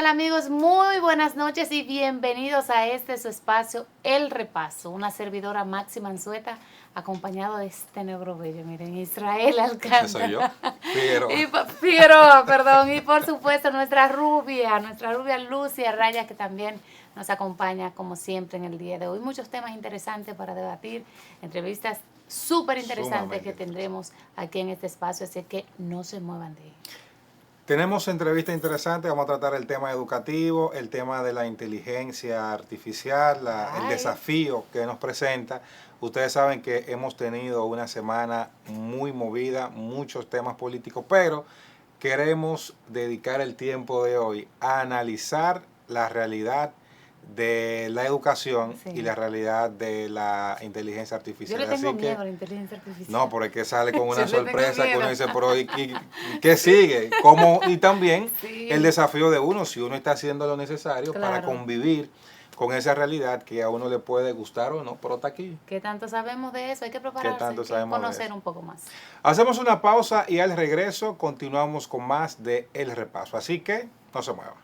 tal, amigos? Muy buenas noches y bienvenidos a su espacio, El Repaso. Una servidora, Maxi Manzueta, acompañado de este negro bello, miren, Israel Alcántara. ¿Soy yo? Figueroa. Figueroa, perdón. Y por supuesto nuestra rubia Lucia Raya, que también nos acompaña como siempre en el día de hoy. Muchos temas interesantes para debatir, entrevistas súper interesantes que tendremos aquí en este espacio, así que no se muevan de ahí. Tenemos entrevistas interesantes, vamos a tratar el tema educativo, el tema de la inteligencia artificial, el desafío que nos presenta. Ustedes saben que hemos tenido una semana muy movida, muchos temas políticos, pero queremos dedicar el tiempo de hoy a analizar la realidad de la educación y la realidad de la inteligencia artificial. Yo le tengo miedo a la inteligencia artificial. No, pero es que sale con una sorpresa que uno dice, pero ¿y qué sigue? ¿Cómo? Y también el desafío de uno, si uno está haciendo lo necesario para convivir con esa realidad que a uno le puede gustar o no, pero está aquí. ¿Qué tanto sabemos de eso? Hay que prepararse, hay que conocer un poco más. Hacemos una pausa y al regreso continuamos con más de El Repaso. Así que no se muevan.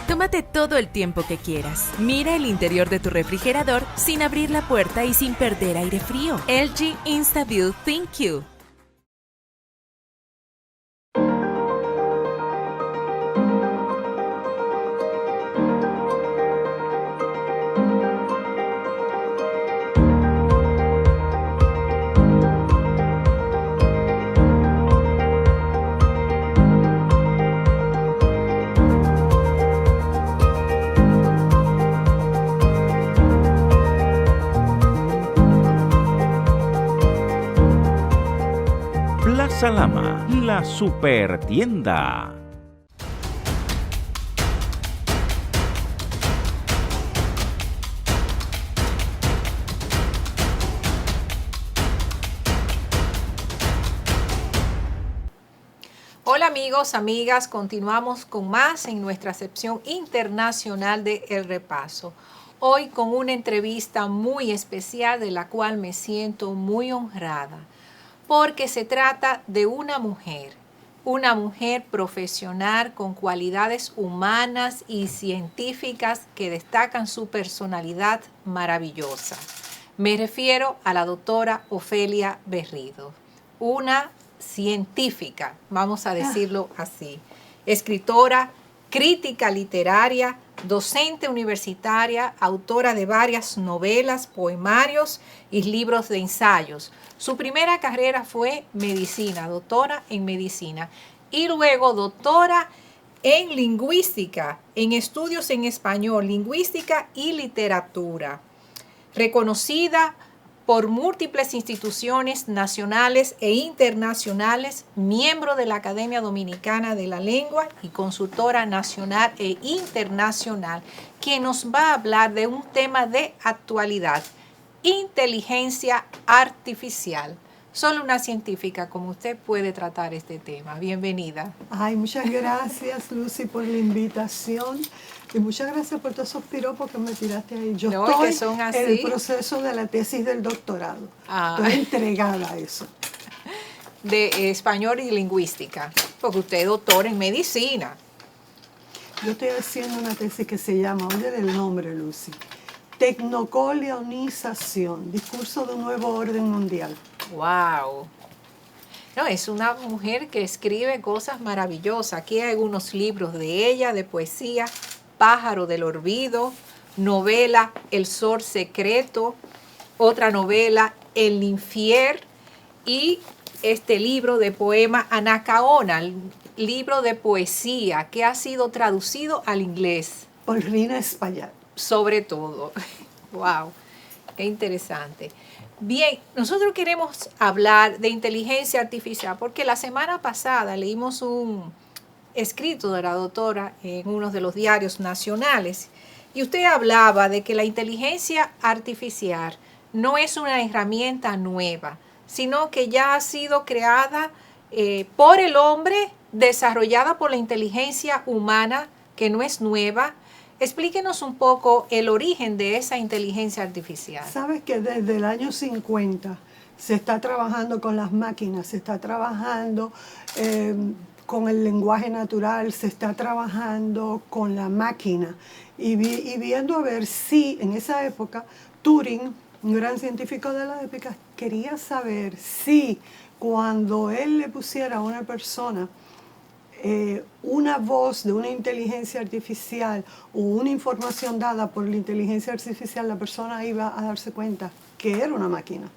Tómate todo el tiempo que quieras. Mira el interior de tu refrigerador sin abrir la puerta y sin perder aire frío. LG InstaView ThinQ. Plaza Lama, la super tienda. Hola amigos, amigas, continuamos con más en nuestra sección internacional de El Repaso. Hoy con una entrevista muy especial de la cual me siento muy honrada, porque se trata de una mujer profesional con cualidades humanas y científicas que destacan su personalidad maravillosa. Me refiero a la doctora Ofelia Berrido, una científica, vamos a decirlo así, escritora, crítica literaria, docente universitaria, autora de varias novelas, poemarios y libros de ensayos. Su primera carrera fue medicina, doctora en medicina, y luego doctora en lingüística, en estudios en español, lingüística y literatura. Reconocida por múltiples instituciones nacionales e internacionales, miembro de la Academia Dominicana de la Lengua y consultora nacional e internacional, que nos va a hablar de un tema de actualidad: inteligencia artificial. Solo una científica como usted puede tratar este tema. Bienvenida. Ay, muchas gracias, Lucy, por la invitación. Y muchas gracias por todos esos piropos que me tiraste ahí. Yo estoy en el proceso de la tesis del doctorado. Estoy entregada a eso. De español y lingüística, porque usted es doctor en medicina. Yo estoy haciendo una tesis que se llama, oye el nombre, Lucy, Tecnocolonización, discurso de un nuevo orden mundial. ¡Wow! No, es una mujer que escribe cosas maravillosas. Aquí hay algunos libros de ella, de poesía: Pájaro del Olvido, novela El Sol Secreto, otra novela El Infier, y este libro de poema Anacaona, libro de poesía que ha sido traducido al inglés. Por Rina Espaillat. Sobre todo. ¡Wow! Qué interesante. Bien, nosotros queremos hablar de inteligencia artificial porque la semana pasada leímos un escrito de la doctora en uno de los diarios nacionales y usted hablaba de que la inteligencia artificial no es una herramienta nueva, sino que ya ha sido creada por el hombre, desarrollada por la inteligencia humana, que no es nueva. Explíquenos un poco el origen de esa inteligencia artificial. Sabes que desde el año 50 se está trabajando con las máquinas, se está trabajando con el lenguaje natural, se está trabajando con la máquina y viendo a ver si en esa época Turing, un gran científico de la época, quería saber si cuando él le pusiera a una persona una voz de una inteligencia artificial o una información dada por la inteligencia artificial, la persona iba a darse cuenta que era una máquina.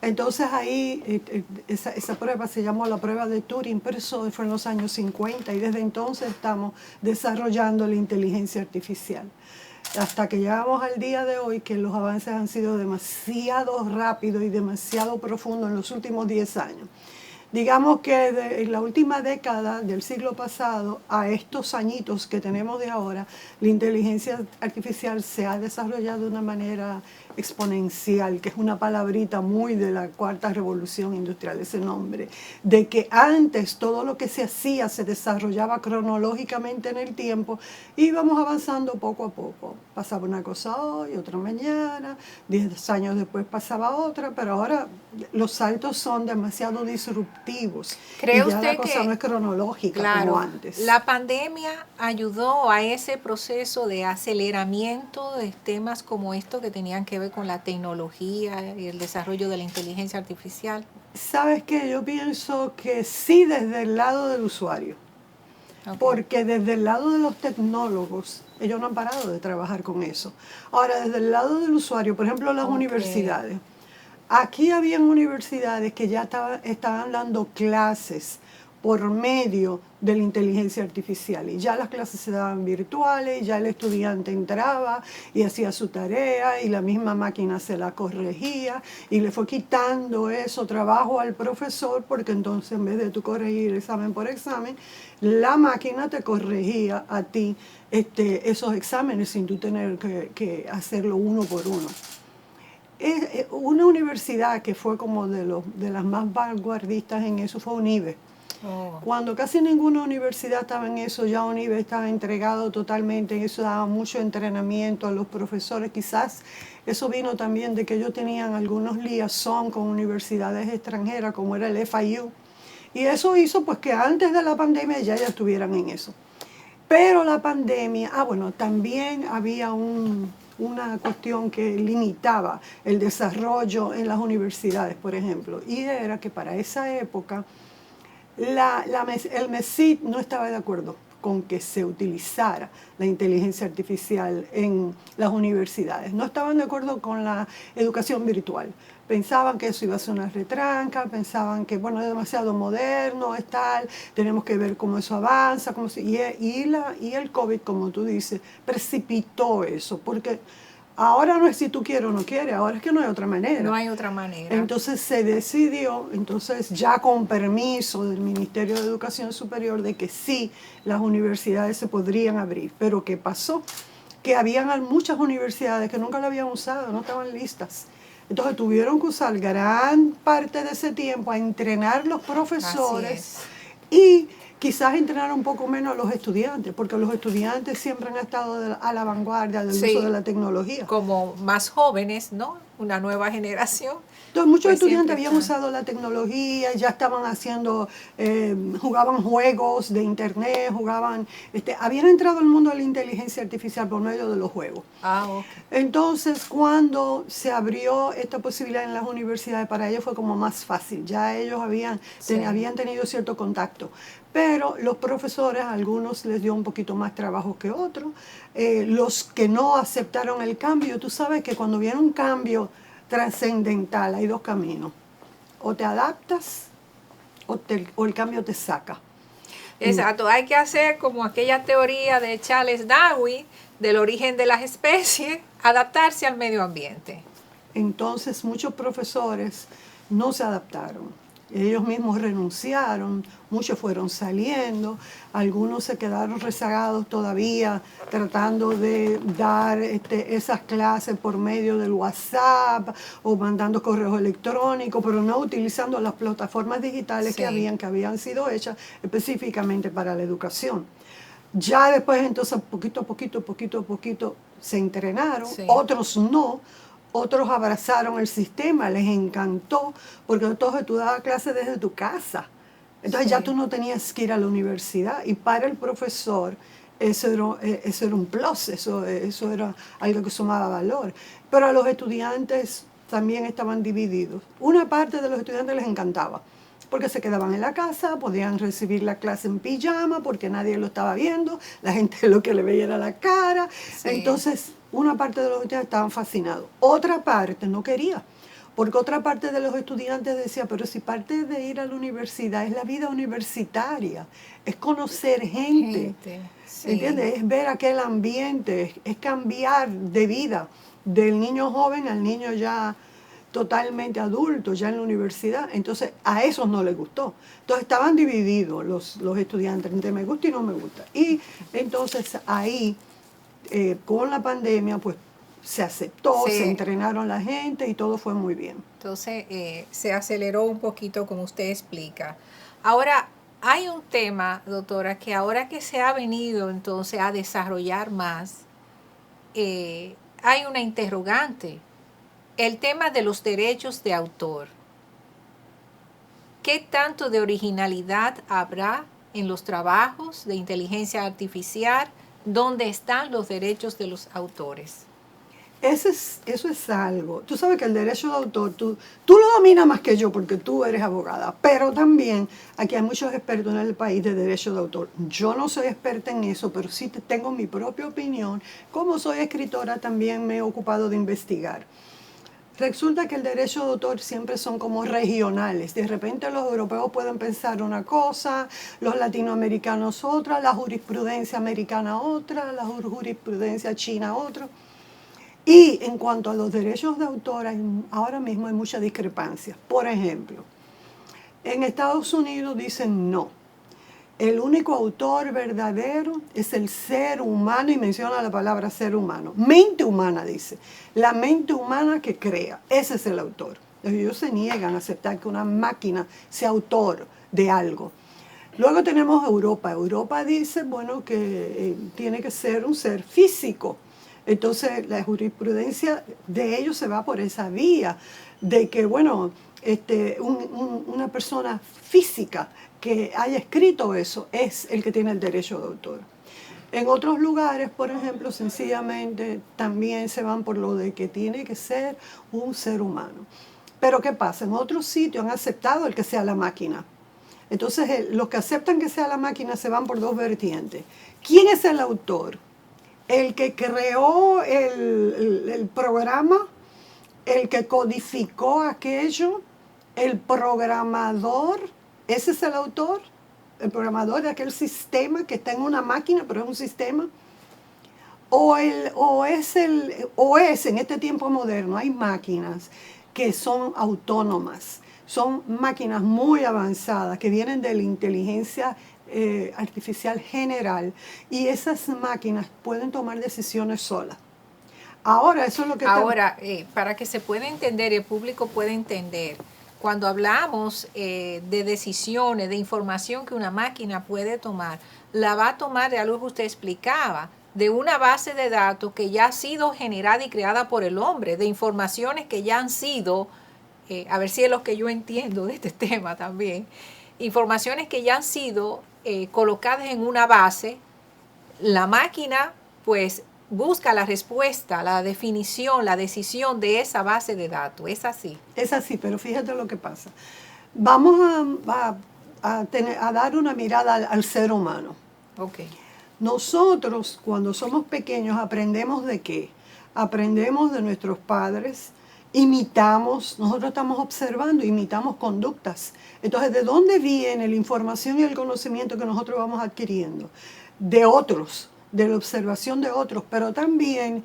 Entonces ahí esa prueba se llamó la prueba de Turing, pero eso fue en los años 50 y desde entonces estamos desarrollando la inteligencia artificial. Hasta que llegamos al día de hoy, que los avances han sido demasiado rápidos y demasiado profundos en los últimos 10 años. Digamos que en la última década del siglo pasado a estos añitos que tenemos de ahora, la inteligencia artificial se ha desarrollado de una manera exponencial, que es una palabrita muy de la cuarta revolución industrial, ese nombre, de que antes todo lo que se hacía se desarrollaba cronológicamente en el tiempo, y íbamos avanzando poco a poco. Pasaba una cosa hoy, otra mañana, 10 años después pasaba otra, pero ahora los saltos son demasiado disruptivos. ¿Cree y ya usted la cosa que no es cronológica claro, como antes? La pandemia ayudó a ese proceso de aceleramiento de temas como esto que tenían que ver con la tecnología y el desarrollo de la inteligencia artificial? ¿Sabes qué? Yo pienso que sí, desde el lado del usuario. Okay. Porque desde el lado de los tecnólogos, ellos no han parado de trabajar con eso. Ahora, desde el lado del usuario, por ejemplo, las universidades. Aquí habían universidades que ya estaban dando clases por medio de la inteligencia artificial. Y ya las clases se daban virtuales, ya el estudiante entraba y hacía su tarea y la misma máquina se la corregía y le fue quitando eso trabajo al profesor, porque entonces en vez de tú corregir examen por examen, la máquina te corregía a ti esos exámenes sin tú tener que hacerlo uno por uno. Una universidad que fue como de las más vanguardistas en eso fue UNIBE. Cuando casi ninguna universidad estaba en eso, ya UNIBE estaba entregado totalmente en eso, daba mucho entrenamiento a los profesores. Quizás eso vino también de que ellos tenían algunos liaison con universidades extranjeras, como era el FIU. Y eso hizo pues que antes de la pandemia ya estuvieran en eso. Pero la pandemia, también había una cuestión que limitaba el desarrollo en las universidades, por ejemplo, y era que para esa época el MESID no estaba de acuerdo con que se utilizara la inteligencia artificial en las universidades. No estaban de acuerdo con la educación virtual. Pensaban que eso iba a ser una retranca, pensaban que, es demasiado moderno, es tal, tenemos que ver cómo eso avanza, y el COVID, como tú dices, precipitó eso, porque ahora no es si tú quieres o no quieres, ahora es que no hay otra manera. No hay otra manera. Entonces se decidió, ya con permiso del Ministerio de Educación Superior, de que sí, las universidades se podrían abrir. Pero ¿qué pasó? Que habían muchas universidades que nunca la habían usado, no estaban listas. Entonces tuvieron que usar gran parte de ese tiempo a entrenar los profesores y quizás entrenar un poco menos a los estudiantes, porque los estudiantes siempre han estado a la vanguardia del uso de la tecnología. Como más jóvenes, ¿no? Una nueva generación. Entonces muchos estudiantes habían usado la tecnología, ya estaban haciendo, jugaban juegos de internet, habían entrado al mundo de la inteligencia artificial por medio de los juegos. Entonces cuando se abrió esta posibilidad en las universidades, para ellos fue como más fácil, ya ellos habían tenido cierto contacto. Pero los profesores, a algunos les dio un poquito más trabajo que otros. Los que no aceptaron el cambio, tú sabes que cuando viene un cambio trascendental hay dos caminos. O te adaptas o el cambio te saca. Exacto, hay que hacer como aquella teoría de Charles Darwin del origen de las especies, adaptarse al medio ambiente. entonces muchos profesores no se adaptaron. Ellos mismos renunciaron, muchos fueron saliendo, algunos se quedaron rezagados todavía tratando de dar esas clases por medio del WhatsApp o mandando correos electrónicos, pero no utilizando las plataformas digitales que habían sido hechas específicamente para la educación. Ya después entonces poquito a poquito se entrenaron, otros no. Otros abrazaron el sistema, les encantó, porque entonces tú dabas clases desde tu casa. Entonces ya tú no tenías que ir a la universidad. Y para el profesor eso era un plus, eso era algo que sumaba valor. Pero a los estudiantes también estaban divididos. Una parte de los estudiantes les encantaba, porque se quedaban en la casa, podían recibir la clase en pijama, porque nadie lo estaba viendo, la gente lo que le veía era la cara. Entonces, una parte de los estudiantes estaban fascinados. Otra parte no quería, porque otra parte de los estudiantes decía, pero si parte de ir a la universidad es la vida universitaria, es conocer gente. ¿Entiendes? Es ver aquel ambiente, es cambiar de vida del niño joven al niño ya totalmente adulto, ya en la universidad. Entonces a esos no les gustó. Entonces estaban divididos los estudiantes entre me gusta y no me gusta. Y entonces ahí, con la pandemia, pues se aceptó, se entrenaron la gente y todo fue muy bien. Entonces se aceleró un poquito, como usted explica. Ahora, hay un tema, doctora, que ahora que se ha venido entonces a desarrollar más, hay una interrogante. El tema de los derechos de autor. ¿Qué tanto de originalidad habrá en los trabajos de inteligencia artificial? ¿Dónde están los derechos de los autores? Eso es algo. Tú sabes que el derecho de autor, tú lo dominas más que yo porque tú eres abogada, pero también aquí hay muchos expertos en el país de derecho de autor. Yo no soy experta en eso, pero sí tengo mi propia opinión. Como soy escritora, también me he ocupado de investigar. Resulta que el derecho de autor siempre son como regionales. De repente los europeos pueden pensar una cosa, los latinoamericanos otra, la jurisprudencia americana otra, la jurisprudencia china otra. Y en cuanto a los derechos de autor, ahora mismo hay mucha discrepancia. Por ejemplo, en Estados Unidos dicen no. El único autor verdadero es el ser humano, y menciona la palabra ser humano. Mente humana, dice. La mente humana que crea, ese es el autor. Ellos se niegan a aceptar que una máquina sea autor de algo. Luego tenemos Europa. Europa dice, bueno, que tiene que ser un ser físico. Entonces la jurisprudencia de ellos se va por esa vía, de que, bueno, una persona física que haya escrito eso es el que tiene el derecho de autor. En otros lugares, por ejemplo, sencillamente también se van por lo de que tiene que ser un ser humano. Pero ¿qué pasa? En otros sitios han aceptado el que sea la máquina. Entonces los que aceptan que sea la máquina se van por dos vertientes. ¿Quién es el autor? El que creó el programa, el que codificó aquello, el programador, ese es el autor, el programador de aquel sistema que está en una máquina, pero es un sistema. O es en este tiempo moderno, hay máquinas que son autónomas, son máquinas muy avanzadas que vienen de la inteligencia artificial general, y esas máquinas pueden tomar decisiones solas. Ahora, eso es lo que... Ahora, para que se pueda entender, el público pueda entender, cuando hablamos de decisiones, de información que una máquina puede tomar, la va a tomar de algo que usted explicaba, de una base de datos que ya ha sido generada y creada por el hombre, de informaciones que ya han sido, a ver si es lo que yo entiendo de este tema también, informaciones que ya han sido colocadas en una base. La máquina pues busca la respuesta, la definición, la decisión de esa base de datos. ¿Es así? Es así, pero fíjate lo que pasa. Vamos a dar una mirada al ser humano. Okay. Nosotros, cuando somos pequeños, ¿aprendemos de qué? Aprendemos de nuestros padres, imitamos, nosotros estamos observando, imitamos conductas. Entonces, ¿de dónde viene la información y el conocimiento que nosotros vamos adquiriendo? De otros, de la observación de otros, pero también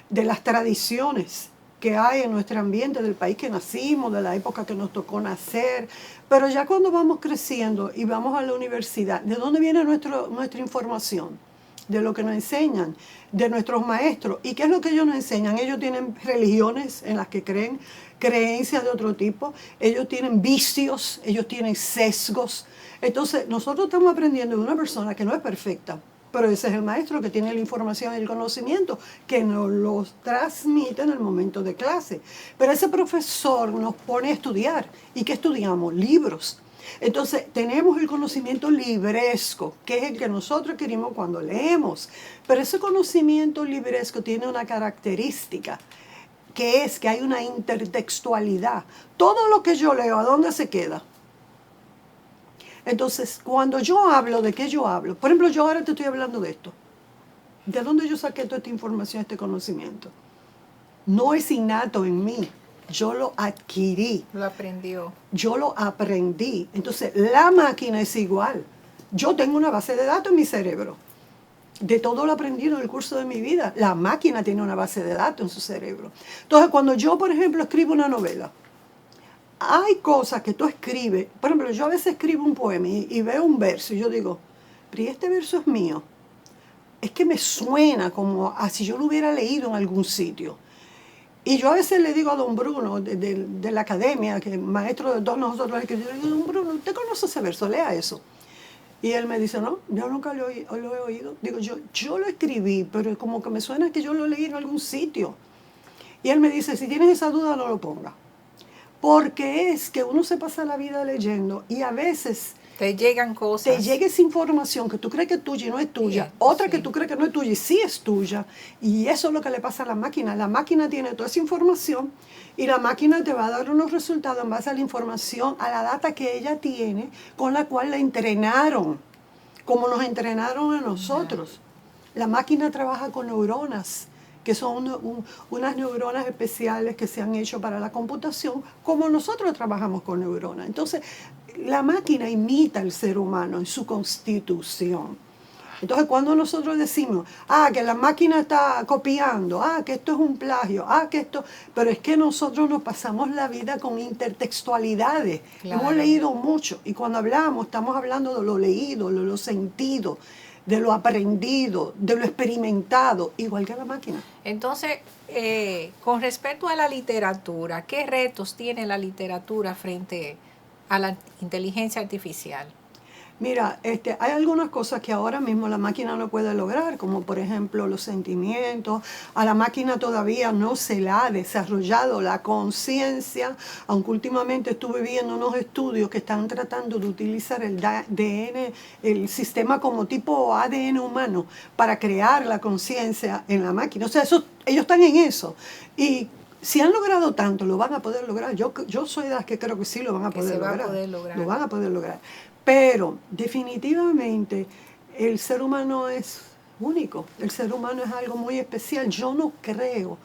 de las tradiciones. que hay en nuestro ambiente, del país que nacimos, de la época que nos tocó nacer. Pero ya cuando vamos creciendo y vamos a la universidad, ¿de dónde viene nuestra información? De lo que nos enseñan, de nuestros maestros. ¿Y qué es lo que ellos nos enseñan? Ellos tienen religiones en las que creen, creencias de otro tipo, ellos tienen vicios, ellos tienen sesgos. Entonces, nosotros estamos aprendiendo de una persona que no es perfecta, pero ese es el maestro que tiene la información y el conocimiento, que nos lo transmite en el momento de clase. Pero ese profesor nos pone a estudiar. ¿Y qué estudiamos? Libros. Entonces, tenemos el conocimiento libresco, que es el que nosotros adquirimos cuando leemos. Pero ese conocimiento libresco tiene una característica, que es que hay una intertextualidad. Todo lo que yo leo, ¿a dónde se queda? Entonces, cuando yo hablo, ¿de qué yo hablo? Por ejemplo, yo ahora te estoy hablando de esto. ¿De dónde yo saqué toda esta información, este conocimiento? No es innato en mí. Yo lo adquirí. Lo aprendió. Yo lo aprendí. Entonces, la máquina es igual. Yo tengo una base de datos en mi cerebro. De todo lo aprendido en el curso de mi vida. La máquina tiene una base de datos en su cerebro. Entonces, cuando yo, por ejemplo, escribo una novela, hay cosas que tú escribes. Por ejemplo, yo a veces escribo un poema y veo un verso y yo digo, pero este verso es mío. Es que me suena como si yo lo hubiera leído en algún sitio. Y yo a veces le digo a don Bruno de la academia, que es maestro de todos nosotros, que yo le digo, don Bruno, ¿usted conoce ese verso? Lea eso. Y él me dice, no, yo nunca lo he oído. Digo, yo lo escribí, pero como que me suena que yo lo leí en algún sitio. Y él me dice, si tienes esa duda, no lo ponga. Porque es que uno se pasa la vida leyendo y a veces te llegan cosas. Te llega esa información que tú crees que es tuya y no es tuya. Sí, otra que tú crees que no es tuya y sí es tuya. Y eso es lo que le pasa a la máquina. La máquina tiene toda esa información y la máquina te va a dar unos resultados en base a la información, a la data que ella tiene, con la cual la entrenaron, como nos entrenaron a nosotros. La máquina trabaja con neuronas, que son unas neuronas especiales que se han hecho para la computación, como nosotros trabajamos con neuronas. Entonces, la máquina imita al ser humano en su constitución. Entonces, cuando nosotros decimos, que la máquina está copiando, que esto es un plagio, que esto... Pero es que nosotros nos pasamos la vida con intertextualidades. Claro. Hemos leído mucho y cuando hablamos, estamos hablando de lo leído, de lo sentido, de lo aprendido, de lo experimentado, igual que la máquina. Entonces, con respecto a la literatura, ¿qué retos tiene la literatura frente a la inteligencia artificial? Mira, hay algunas cosas que ahora mismo la máquina no puede lograr, como por ejemplo los sentimientos. A la máquina todavía no se le ha desarrollado la conciencia, aunque últimamente estuve viendo unos estudios que están tratando de utilizar el ADN, el sistema como tipo ADN humano, para crear la conciencia en la máquina. O sea, ellos están en eso. Y si han logrado tanto, lo van a poder lograr. Yo soy de las que creo que sí lo van a poder lograr. Lo van a poder lograr. Pero definitivamente el ser humano es único. El ser humano es algo muy especial. Yo no creo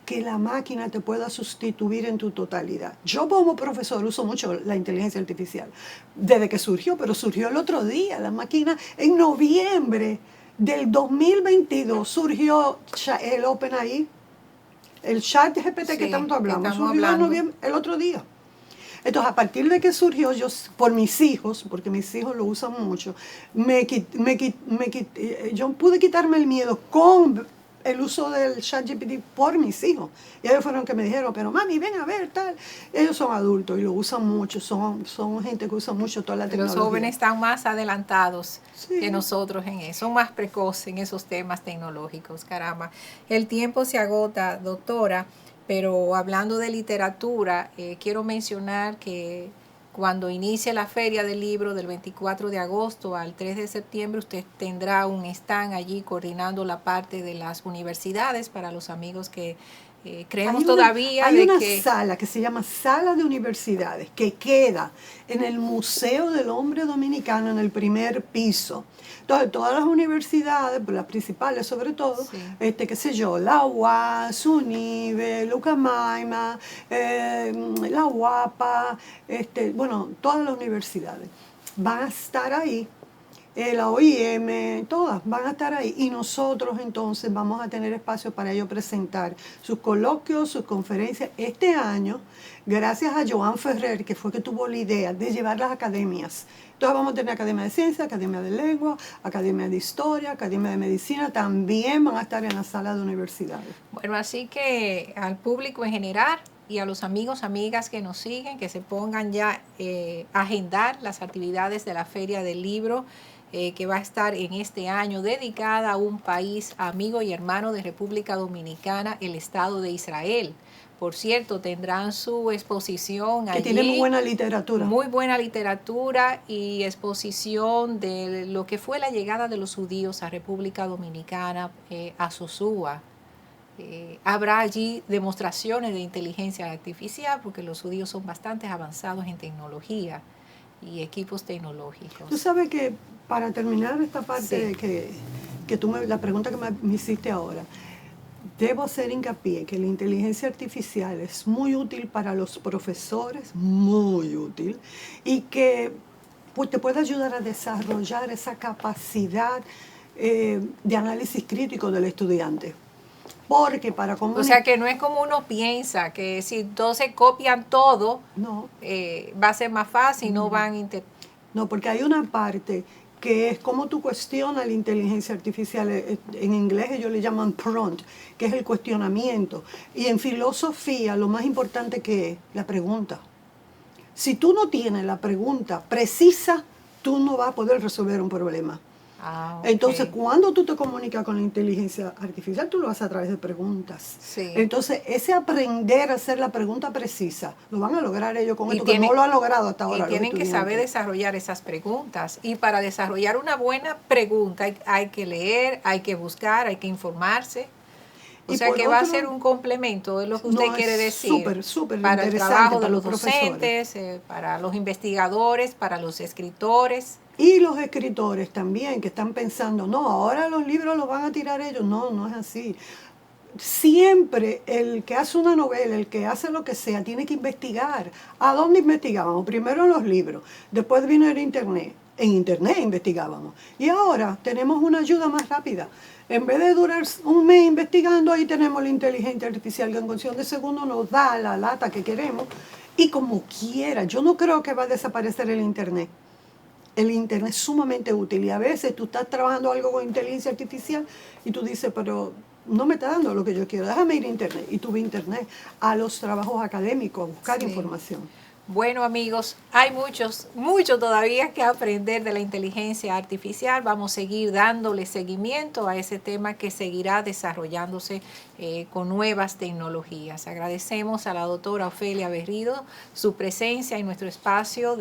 que la máquina te pueda sustituir en tu totalidad. Yo como profesor uso mucho la inteligencia artificial desde que surgió, pero surgió el otro día. La máquina en noviembre del 2022 surgió el OpenAI. El chat GPT que tanto hablamos, surgió el otro día. Entonces, a partir de que surgió, yo, por mis hijos, porque mis hijos lo usan mucho, yo pude quitarme el miedo con el uso del ChatGPT por mis hijos. Y ellos fueron que me dijeron, pero mami, ven a ver, tal. Ellos son adultos y lo usan mucho, son gente que usa mucho toda la tecnología. Los jóvenes están más adelantados que nosotros en eso, son más precoces en esos temas tecnológicos, caramba. El tiempo se agota, doctora, pero hablando de literatura, quiero mencionar que cuando inicie la Feria del Libro del 24 de agosto al 3 de septiembre, usted tendrá un stand allí coordinando la parte de las universidades para los amigos que creemos todavía. Hay una sala que se llama Sala de Universidades, que queda en el Museo del Hombre Dominicano en el primer piso. Entonces, todas las universidades, las principales sobre todo, qué sé yo, la UAS, UNIBE, Lucamaima, la UAPA, bueno, todas las universidades van a estar ahí la OIM, todas van a estar ahí. Y nosotros entonces vamos a tener espacio para ellos presentar sus coloquios, sus conferencias. Este año, gracias a Joan Ferrer, que fue que tuvo la idea de llevar las academias. Entonces vamos a tener Academia de Ciencia, Academia de Lengua, Academia de Historia, Academia de Medicina, también van a estar en la sala de universidades. Bueno, así que al público en general y a los amigos, amigas que nos siguen, que se pongan ya a agendar las actividades de la Feria del Libro, que va a estar en este año dedicada a un país amigo y hermano de República Dominicana, el Estado de Israel. Por cierto, tendrán su exposición allí. Que tiene muy buena literatura. Muy buena literatura y exposición de lo que fue la llegada de los judíos a República Dominicana, a Sosúa. Habrá allí demostraciones de inteligencia artificial porque los judíos son bastante avanzados en tecnología y equipos tecnológicos. Tú sabes que para terminar esta parte que tú la pregunta que me hiciste ahora, debo hacer hincapié que la inteligencia artificial es muy útil para los profesores, muy útil, y que te puede ayudar a desarrollar esa capacidad de análisis crítico del estudiante. Porque para O sea que no es como uno piensa, que si entonces copian todo, va a ser más fácil, no van a No, porque hay una parte que es cómo tú cuestionas la inteligencia artificial. En inglés ellos le llaman prompt, que es el cuestionamiento. Y en filosofía lo más importante que es la pregunta. Si tú no tienes la pregunta precisa, tú no vas a poder resolver un problema. Okay. Entonces, cuando tú te comunicas con la inteligencia artificial, tú lo haces a través de preguntas. Sí. Entonces, ese aprender a hacer la pregunta precisa, lo van a lograr ellos con esto, que no lo han logrado hasta ahora. Y tienen que saber desarrollar esas preguntas. Y para desarrollar una buena pregunta hay que leer, hay que buscar, hay que informarse. O sea que va a ser un complemento de lo que usted quiere decir. Súper para el trabajo de los docentes, para los investigadores, para los escritores. Y los escritores también, que están pensando, no, ahora los libros los van a tirar ellos. No, no es así. Siempre el que hace una novela, el que hace lo que sea, tiene que investigar. ¿A dónde investigábamos? Primero en los libros, después vino el Internet. En Internet investigábamos. Y ahora tenemos una ayuda más rápida. En vez de durar un mes investigando, ahí tenemos la inteligencia artificial que en cuestión de segundos nos da la lata que queremos. Y como quiera, yo no creo que va a desaparecer el Internet. El Internet es sumamente útil y a veces tú estás trabajando algo con inteligencia artificial y tú dices, pero no me está dando lo que yo quiero, déjame ir a Internet. Y tú vas a Internet a los trabajos académicos, a buscar información. Bueno, amigos, hay mucho todavía que aprender de la inteligencia artificial. Vamos a seguir dándole seguimiento a ese tema que seguirá desarrollándose con nuevas tecnologías. Agradecemos a la doctora Ofelia Berrido su presencia en nuestro espacio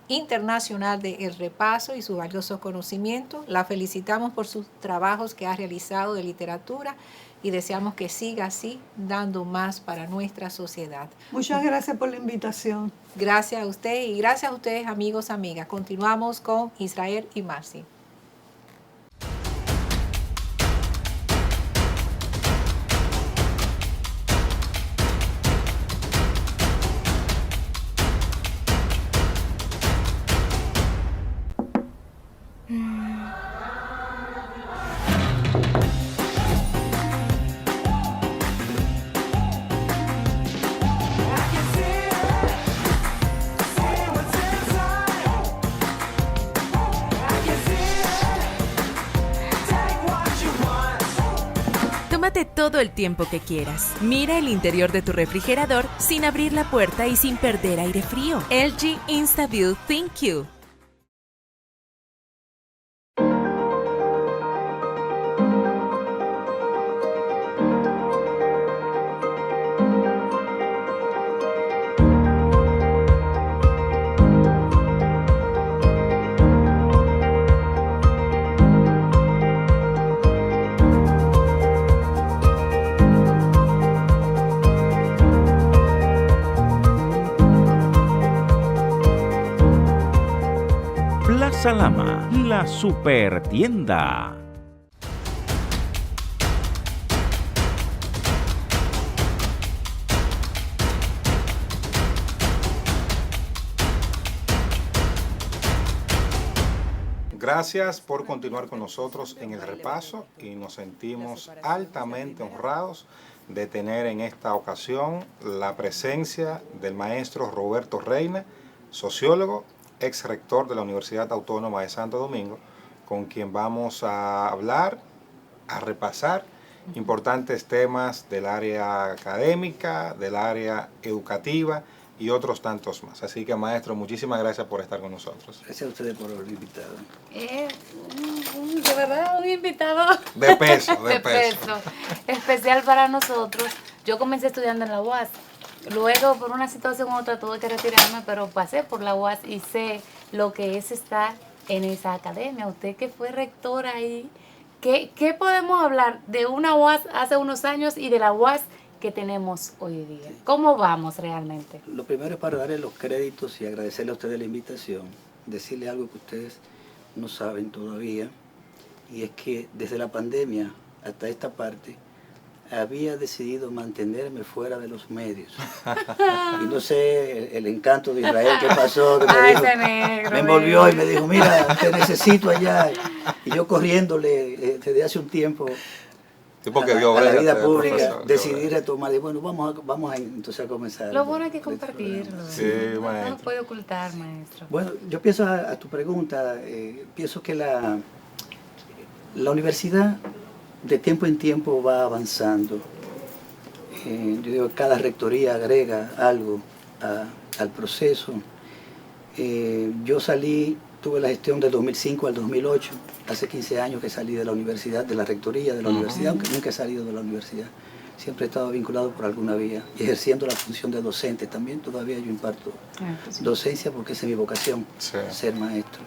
internacional de El Repaso y su valioso conocimiento. La felicitamos por sus trabajos que ha realizado de literatura y deseamos que siga así, dando más para nuestra sociedad. Muchas gracias por la invitación. Gracias a usted y gracias a ustedes, amigos, amigas. Continuamos con Israel y Marcy. Tómate todo el tiempo que quieras. Mira el interior de tu refrigerador sin abrir la puerta y sin perder aire frío. LG InstaView ThinQ. Plaza Lama, la super tienda. Gracias por continuar con nosotros en el repaso y nos sentimos altamente honrados de tener en esta ocasión la presencia del maestro Roberto Reina, sociólogo, ex rector de la Universidad Autónoma de Santo Domingo, con quien vamos a hablar, a repasar importantes temas del área académica, del área educativa y otros tantos más. Así que, maestro, muchísimas gracias por estar con nosotros. Gracias a ustedes por haber invitado. De verdad, un invitado de peso. Especial para nosotros. Yo comencé estudiando en la UAS. Luego, por una situación u otra, tuve que retirarme, pero pasé por la UAS y sé lo que es estar en esa academia. Usted que fue rector ahí, ¿qué podemos hablar de una UAS hace unos años y de la UAS que tenemos hoy día? ¿Cómo vamos realmente? Lo primero es para darle los créditos y agradecerle a ustedes la invitación, decirle algo que ustedes no saben todavía, y es que desde la pandemia hasta esta parte había decidido mantenerme fuera de los medios. Y no sé el encanto de Israel que pasó, que me envolvió y me dijo, mira, te necesito allá. Y yo corriéndole desde hace un tiempo a la vida pública, decidí retomar. Y bueno, vamos a entonces a comenzar. Lo bueno es que compartirlo. Sí, no se puede ocultar, maestro. Bueno, yo pienso a tu pregunta, pienso que la universidad de tiempo en tiempo va avanzando. Yo digo, cada rectoría agrega algo al proceso. Yo tuve la gestión del 2005 al 2008, hace 15 años que salí de la universidad, de la rectoría de la universidad, aunque nunca he salido de la universidad. Siempre he estado vinculado por alguna vía, y ejerciendo la función de docente también. Todavía yo imparto docencia porque esa es mi vocación, ser maestro.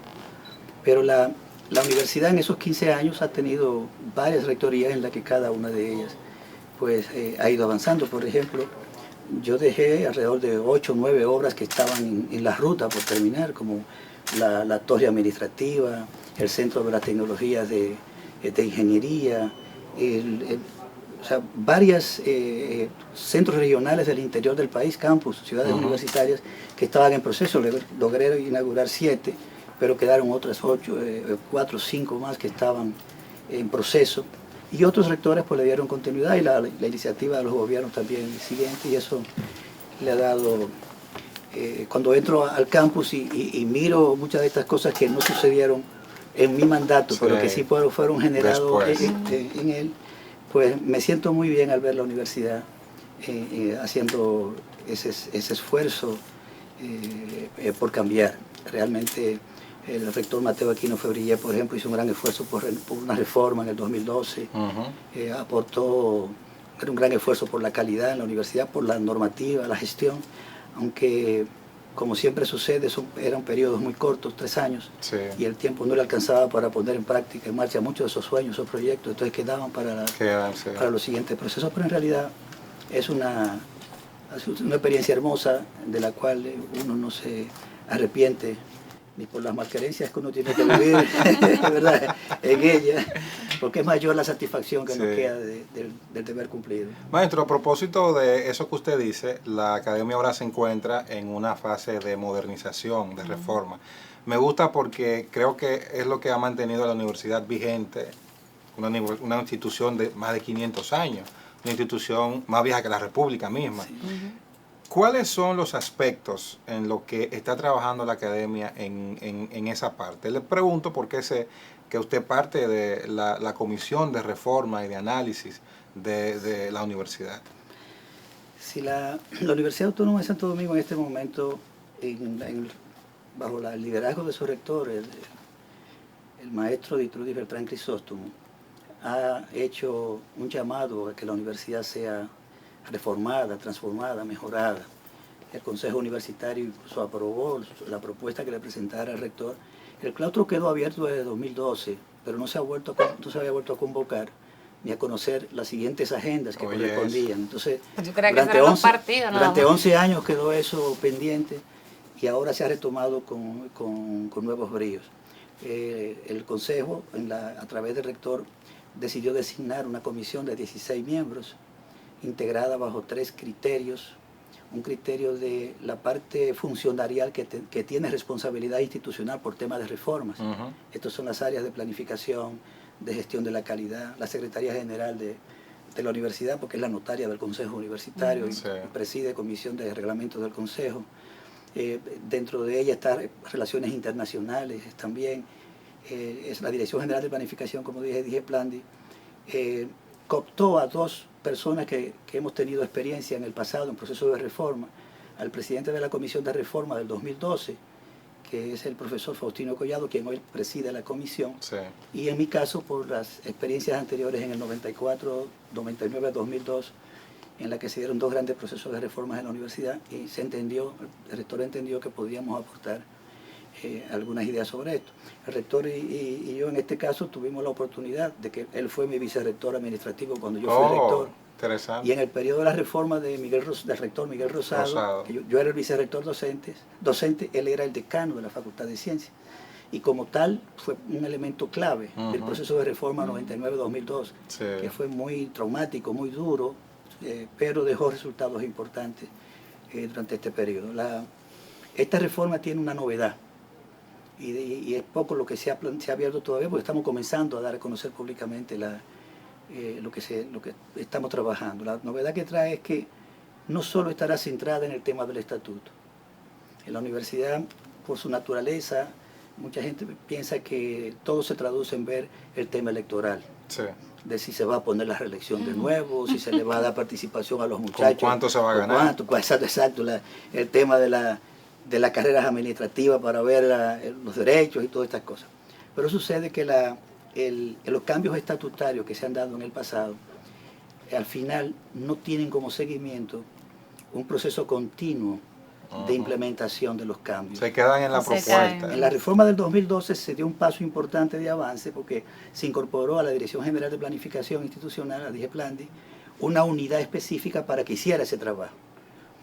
Pero la universidad en esos 15 años ha tenido varias rectorías en las que cada una de ellas pues, ha ido avanzando. Por ejemplo, yo dejé alrededor de 8 o 9 obras que estaban en la ruta por terminar, como la torre administrativa, el centro de las tecnologías de ingeniería, o sea, varios centros regionales del interior del país, campus, ciudades universitarias que estaban en proceso. Logré inaugurar 7, pero quedaron otras 4 o 5 más que estaban en proceso. Y otros rectores pues le dieron continuidad, y la iniciativa de los gobiernos también siguiente, y eso le ha dado... cuando entro al campus y miro muchas de estas cosas que no sucedieron en mi mandato, pero que sí fueron generados en él, pues me siento muy bien al ver la universidad haciendo ese esfuerzo por cambiar. Realmente el rector Mateo Aquino Febrillé, por ejemplo, hizo un gran esfuerzo por una reforma en el 2012, aportó un gran esfuerzo por la calidad en la universidad, por la normativa, la gestión, aunque como siempre sucede, eran periodos muy cortos, 3 años, y el tiempo no le alcanzaba para poner en práctica, en marcha muchos de esos sueños, esos proyectos, entonces quedaban para los siguientes procesos, pero en realidad es una experiencia hermosa de la cual uno no se arrepiente ni por las malquerencias que uno tiene que vivir ¿verdad? En ella, porque es mayor la satisfacción que nos queda del deber cumplido. Maestro, a propósito de eso que usted dice, la academia ahora se encuentra en una fase de modernización, de reforma. Me gusta porque creo que es lo que ha mantenido a la universidad vigente, una institución de más de 500 años, una institución más vieja que la República misma. ¿Cuáles son los aspectos en los que está trabajando la academia en esa parte? Le pregunto porque sé que usted parte de la comisión de reforma y de análisis de la universidad. Sí, la Universidad Autónoma de Santo Domingo en este momento, bajo el liderazgo de su rector, el maestro Ditrudis Beltrán Crisóstomo, ha hecho un llamado a que la universidad sea reformada, transformada, mejorada. El Consejo Universitario incluso aprobó la propuesta que le presentara el rector. El claustro quedó abierto desde 2012, pero no se había vuelto a convocar ni a conocer las siguientes agendas que correspondían. Entonces, durante 11 años quedó eso pendiente, y ahora se ha retomado con nuevos bríos. El Consejo, a través del rector, decidió designar una comisión de 16 miembros, integrada bajo 3 criterios. un criterio de la parte funcionarial que tiene responsabilidad institucional por temas de reformas. Estas son las áreas de planificación, de gestión de la calidad, la Secretaría General de la universidad, porque es la notaria del Consejo Universitario y preside comisión de reglamentos del Consejo. Dentro de ella están relaciones internacionales también. Es la Dirección General de Planificación, como dije, DIGEPLANDI. Cooptó a dos personas que hemos tenido experiencia en el pasado en proceso de reforma, al presidente de la Comisión de Reforma del 2012, que es el profesor Faustino Collado, quien hoy preside la comisión, y en mi caso por las experiencias anteriores en el 94, 99, 2002, en la que se dieron dos grandes procesos de reformas en la universidad, y el rector entendió que podíamos aportar algunas ideas sobre esto. El rector y yo en este caso tuvimos la oportunidad de que él fue mi vicerrector administrativo cuando yo fui rector. Interesante. Y en el periodo de la reforma del rector Miguel Rosado. Que yo era el vicerrector docente, él era el decano de la Facultad de Ciencias. Y como tal fue un elemento clave del proceso de reforma 99-2002, que fue muy traumático, muy duro, pero dejó resultados importantes durante este periodo. Esta reforma tiene una novedad. Y es poco lo que se ha abierto todavía, porque estamos comenzando a dar a conocer públicamente lo que estamos trabajando. La novedad que trae es que no solo estará centrada en el tema del estatuto. En la universidad, por su naturaleza, mucha gente piensa que todo se traduce en ver el tema electoral. De si se va a poner la reelección de nuevo, si se le va a dar participación a los muchachos. ¿Cuánto se va a ganar? Exacto, el tema de las carreras administrativas para ver los derechos y todas estas cosas. Pero sucede que los cambios estatutarios que se han dado en el pasado, al final no tienen como seguimiento un proceso continuo de implementación de los cambios. Se quedan en la propuesta. En la reforma del 2012 se dio un paso importante de avance porque se incorporó a la Dirección General de Planificación Institucional, a DIGEPLANDI, una unidad específica para que hiciera ese trabajo.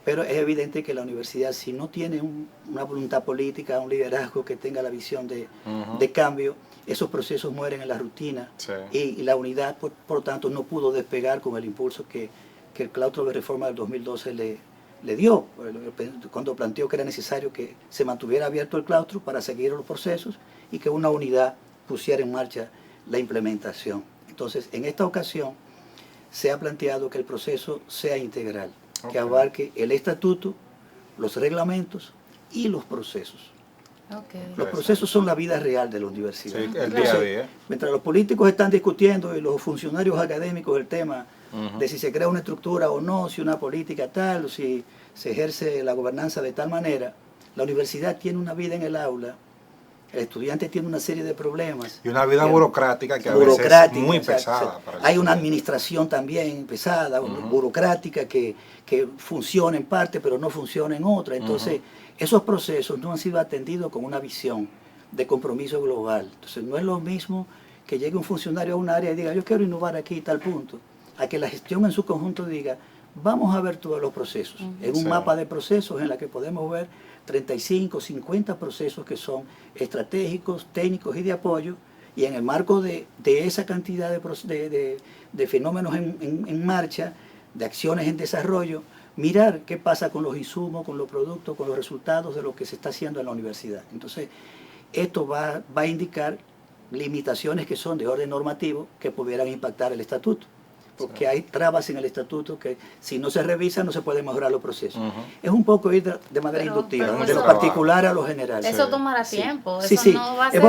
Pero es evidente que la universidad, si no tiene una voluntad política, un liderazgo que tenga la visión de cambio, esos procesos mueren en la rutina y la unidad, por lo tanto, no pudo despegar con el impulso que el claustro de reforma del 2012 le dio, cuando planteó que era necesario que se mantuviera abierto el claustro para seguir los procesos y que una unidad pusiera en marcha la implementación. Entonces, en esta ocasión se ha planteado que el proceso sea integral, que abarque el estatuto, los reglamentos y los procesos. Los procesos son la vida real de la universidad. El día a día. Mientras los políticos están discutiendo y los funcionarios académicos el tema de si se crea una estructura o no, si una política tal, o si se ejerce la gobernanza de tal manera, la universidad tiene una vida en el aula, el estudiante tiene una serie de problemas. Y una vida burocrática que a veces es muy pesada. Hay una administración también pesada, burocrática, que funciona en parte, pero no funciona en otra. Entonces, esos procesos no han sido atendidos con una visión de compromiso global. Entonces, no es lo mismo que llegue un funcionario a un área y diga, yo quiero innovar aquí y tal punto, a que la gestión en su conjunto diga, vamos a ver todos los procesos, en un mapa de procesos en la que podemos ver 35, 50 procesos que son estratégicos, técnicos y de apoyo, y en el marco de esa cantidad de fenómenos en marcha, de acciones en desarrollo, mirar qué pasa con los insumos, con los productos, con los resultados de lo que se está haciendo en la universidad. Entonces, esto va a indicar limitaciones que son de orden normativo que pudieran impactar el estatuto. Porque hay trabas en el estatuto que si no se revisan no se pueden mejorar los procesos. Es un poco ir de manera inductiva, de lo particular a lo general. Eso tomará tiempo. Sí, eso no va a ser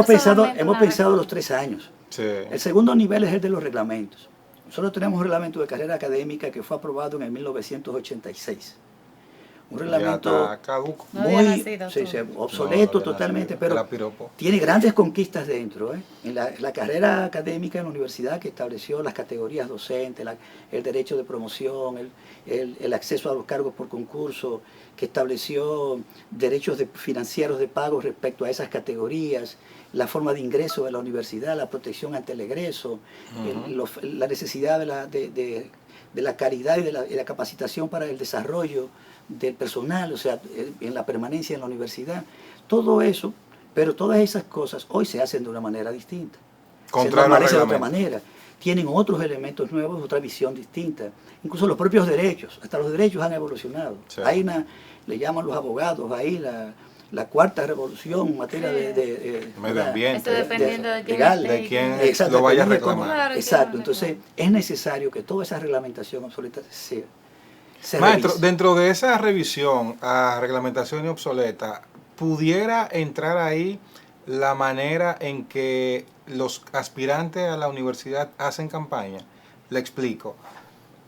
hemos pensado los 3 años. El segundo nivel es el de los reglamentos. Nosotros tenemos un reglamento de carrera académica que fue aprobado en el 1986. Un reglamento muy obsoleto totalmente, pero tiene grandes conquistas dentro. En la carrera académica en la universidad, que estableció las categorías docentes, el derecho de promoción, el acceso a los cargos por concurso, que estableció derechos financieros de pago respecto a esas categorías, la forma de ingreso de la universidad, la protección ante el egreso, la necesidad de la calidad y de la capacitación para el desarrollo del personal, o sea, en la permanencia en la universidad, todo eso, pero todas esas cosas hoy se hacen de una manera distinta. Se normaliza de otra manera. tienen otros elementos nuevos, otra visión distinta. Incluso los propios derechos, hasta los derechos han evolucionado. Sí. Hay le llaman los abogados ahí la cuarta revolución en materia de medio ambiente, dependiendo de quién, legal, de quién exacto, lo vaya a reclamar. Claro, exacto, entonces es necesario que toda esa reglamentación obsoleta se Maestro, revise. Dentro de esa revisión a reglamentación obsoleta, ¿pudiera entrar ahí la manera en que los aspirantes a la universidad hacen campaña? Le explico.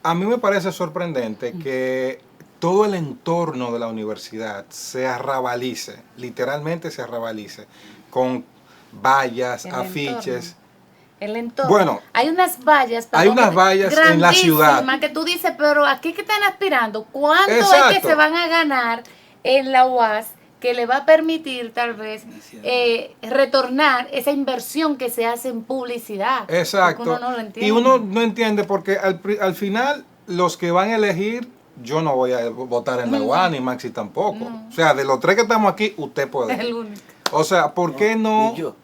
A mí me parece sorprendente que todo el entorno de la universidad se arrabalice, literalmente se arrabalice, con vallas, afiches. El entorno. Bueno, hay unas vallas, en la ciudad que tú dices, pero aquí que están aspirando, ¿cuánto es que se van a ganar en la UAS que le va a permitir tal vez retornar esa inversión que se hace en publicidad? Exacto. Uno no lo entiende. Y uno no entiende porque al final los que van a elegir, yo no voy a votar en la UAS, ni Maxi tampoco. No. O sea, de los tres que estamos aquí, usted puede. El único. O sea, ¿por qué no? Ni yo.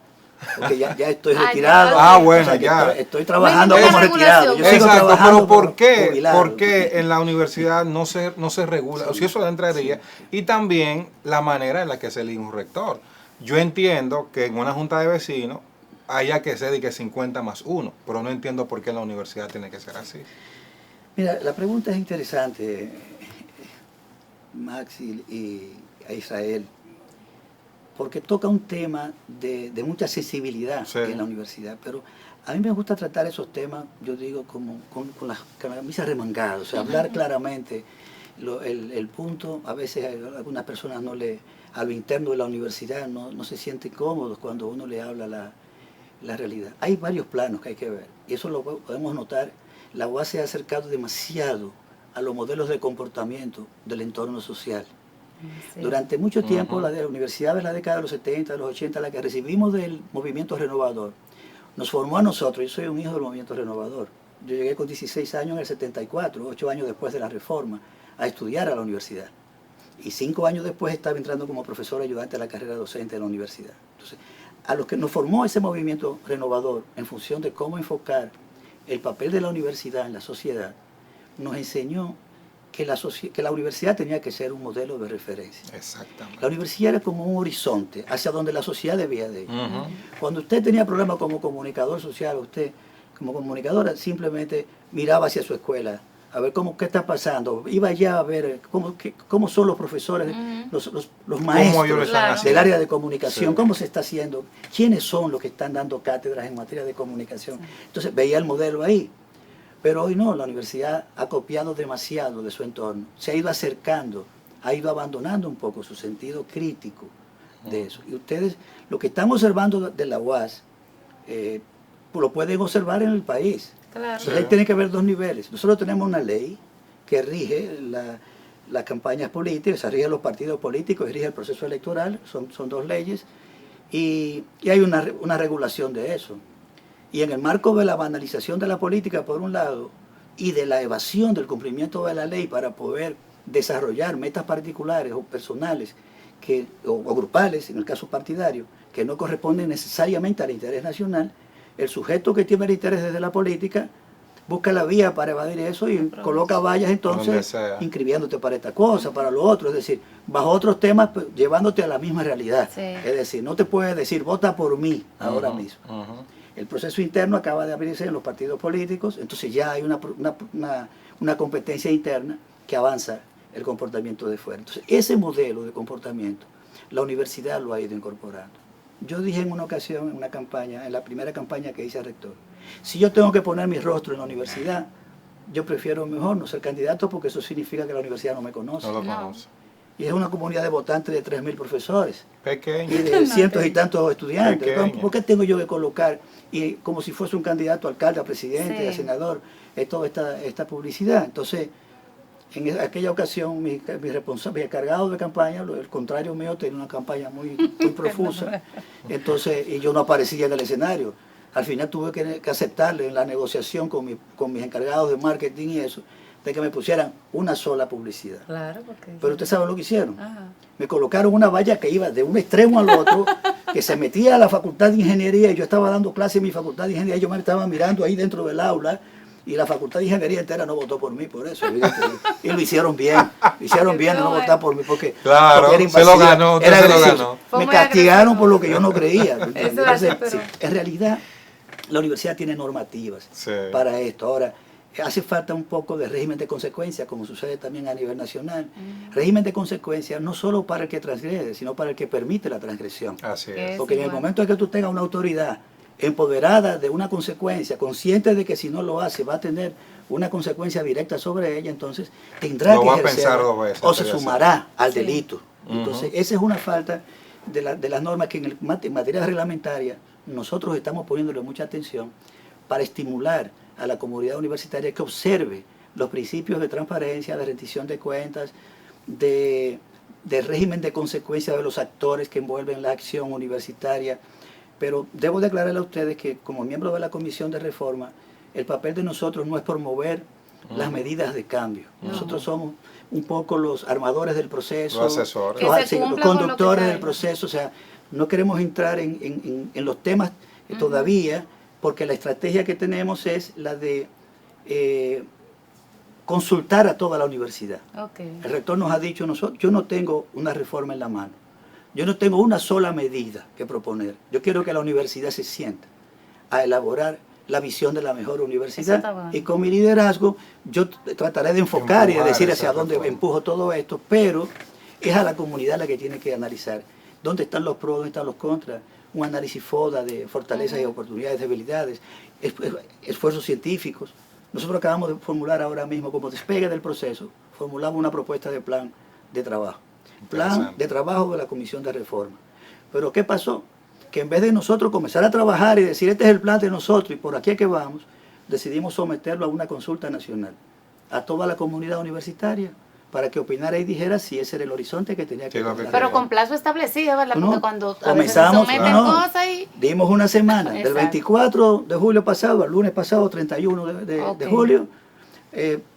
Porque ya estoy retirado. Bueno, o sea, ya. Estoy trabajando como retirado. Yo exacto, pero ¿por qué en la universidad no se regula? Sí. O si eso entraría. Sí. Y también la manera en la que se elige un rector. Yo entiendo que en una junta de vecinos haya que ser de que 50 más 1, pero no entiendo por qué en la universidad tiene que ser así. Mira, la pregunta es interesante, Max y a Israel, porque toca un tema de mucha sensibilidad en la universidad, pero a mí me gusta tratar esos temas, yo digo, como con las camisas remangadas, o sea, hablar claramente el punto. A veces a algunas personas a lo interno de la universidad no se sienten cómodos cuando uno le habla la realidad. Hay varios planos que hay que ver, y eso lo podemos notar. La UAS se ha acercado demasiado a los modelos de comportamiento del entorno social. Sí. Durante mucho tiempo, la de la universidad de la década de los 70, de los 80, la que recibimos del movimiento renovador, nos formó a nosotros. Yo soy un hijo del movimiento renovador. Yo llegué con 16 años en el 74, 8 años después de la reforma, a estudiar a la universidad. Y 5 años después estaba entrando como profesor ayudante a la carrera docente de la universidad. Entonces, a los que nos formó ese movimiento renovador en función de cómo enfocar el papel de la universidad en la sociedad, nos enseñó que la universidad tenía que ser un modelo de referencia. Exactamente. La universidad era como un horizonte hacia donde la sociedad debía de ir. Cuando usted tenía problemas como comunicador social, usted como comunicadora simplemente miraba hacia su escuela, a ver qué está pasando, iba allá a ver cómo son los profesores, los maestros del área de comunicación, cómo se está haciendo, quiénes son los que están dando cátedras en materia de comunicación. Entonces veía el modelo ahí. Pero hoy no, la universidad ha copiado demasiado de su entorno, se ha ido acercando, ha ido abandonando un poco su sentido crítico de eso. Y ustedes, lo que están observando de la UAS, lo pueden observar en el país. Claro. Entonces, ahí tiene que haber dos niveles. Nosotros tenemos una ley que rige las campañas políticas, rige los partidos políticos y rige el proceso electoral, son dos leyes, y hay una regulación de eso. Y en el marco de la banalización de la política, por un lado, y de la evasión del cumplimiento de la ley para poder desarrollar metas particulares o personales o grupales, en el caso partidario, que no corresponden necesariamente al interés nacional, el sujeto que tiene el interés desde la política busca la vía para evadir eso y coloca vallas entonces inscribiéndote para esta cosa, para lo otro, es decir, bajo otros temas, pues, llevándote a la misma realidad. Sí. Es decir, no te puedes decir, vota por mí ahora mismo. El proceso interno acaba de abrirse en los partidos políticos, entonces ya hay una competencia interna que avanza el comportamiento de fuera. Entonces, ese modelo de comportamiento, la universidad lo ha ido incorporando. Yo dije en una ocasión, en una campaña, en la primera campaña que hice al rector, si yo tengo que poner mi rostro en la universidad, yo prefiero mejor no ser candidato porque eso significa que la universidad no me conoce. No lo conoce. Y es una comunidad de votantes de 3.000 profesores. Pequeño. Y de cientos y tantos estudiantes. Entonces, ¿por qué tengo yo que colocar, y como si fuese un candidato a alcalde, a presidente, a senador, toda esta publicidad? Entonces, en aquella ocasión, mi encargado de campaña, el contrario mío, tenía una campaña muy profusa. Entonces, y yo no aparecía en el escenario. Al final tuve que aceptarle en la negociación con mis encargados de marketing y eso, de que me pusieran una sola publicidad. Claro, porque... Pero usted sabe lo que hicieron. Ajá. Me colocaron una valla que iba de un extremo al otro, que se metía a la facultad de ingeniería, y yo estaba dando clase en mi facultad de ingeniería, yo me estaba mirando ahí dentro del aula, y la facultad de ingeniería entera no votó por mí por eso, y lo hicieron bien de no votar por mí, porque claro, era se lo ganó, era se lo ganó. Me castigaron por lo que yo no creía. Entonces, sí, en realidad, la universidad tiene normativas para esto. Ahora, hace falta un poco de régimen de consecuencia, como sucede también a nivel nacional. Régimen de consecuencia no solo para el que transgrede, sino para el que permite la transgresión. Así es. Porque en el momento en que tú tengas una autoridad empoderada de una consecuencia, consciente de que si no lo hace va a tener una consecuencia directa sobre ella, entonces tendrá que ejercer o se sumará al delito. Entonces, esa es una falta de las normas que en materia reglamentaria nosotros estamos poniéndole mucha atención para estimular a la comunidad universitaria que observe los principios de transparencia, de rendición de cuentas, de régimen de consecuencia de los actores que envuelven la acción universitaria. Pero debo declararle a ustedes que como miembro de la Comisión de Reforma, el papel de nosotros no es promover las medidas de cambio. Nosotros somos un poco los armadores del proceso, los asesores, los conductores del proceso. O sea, no queremos entrar en los temas todavía, porque la estrategia que tenemos es la de consultar a toda la universidad. El rector nos ha dicho, yo no tengo una reforma en la mano. Yo no tengo una sola medida que proponer. Yo quiero que la universidad se sienta a elaborar la visión de la mejor universidad. Bueno. Y con mi liderazgo yo trataré de enfocar y de decir hacia dónde empujo todo esto, pero es a la comunidad la que tiene que analizar dónde están los pros, dónde están los contras, un análisis FODA de fortalezas y oportunidades, debilidades, esfuerzos científicos. Nosotros acabamos de formular ahora mismo, como despegue del proceso, formulamos una propuesta de plan de trabajo. Plan de trabajo de la Comisión de Reforma. Pero ¿qué pasó? Que en vez de nosotros comenzar a trabajar y decir este es el plan de nosotros y por aquí es que vamos, decidimos someterlo a una consulta nacional, a toda la comunidad universitaria, para que opinara y dijera si ese era el horizonte que tenía que lograr. Pero con plazo establecido, ¿verdad? Porque cuando comenzamos, se someten cosas y... dimos una semana, del 24 de julio pasado al lunes pasado, 31 de julio,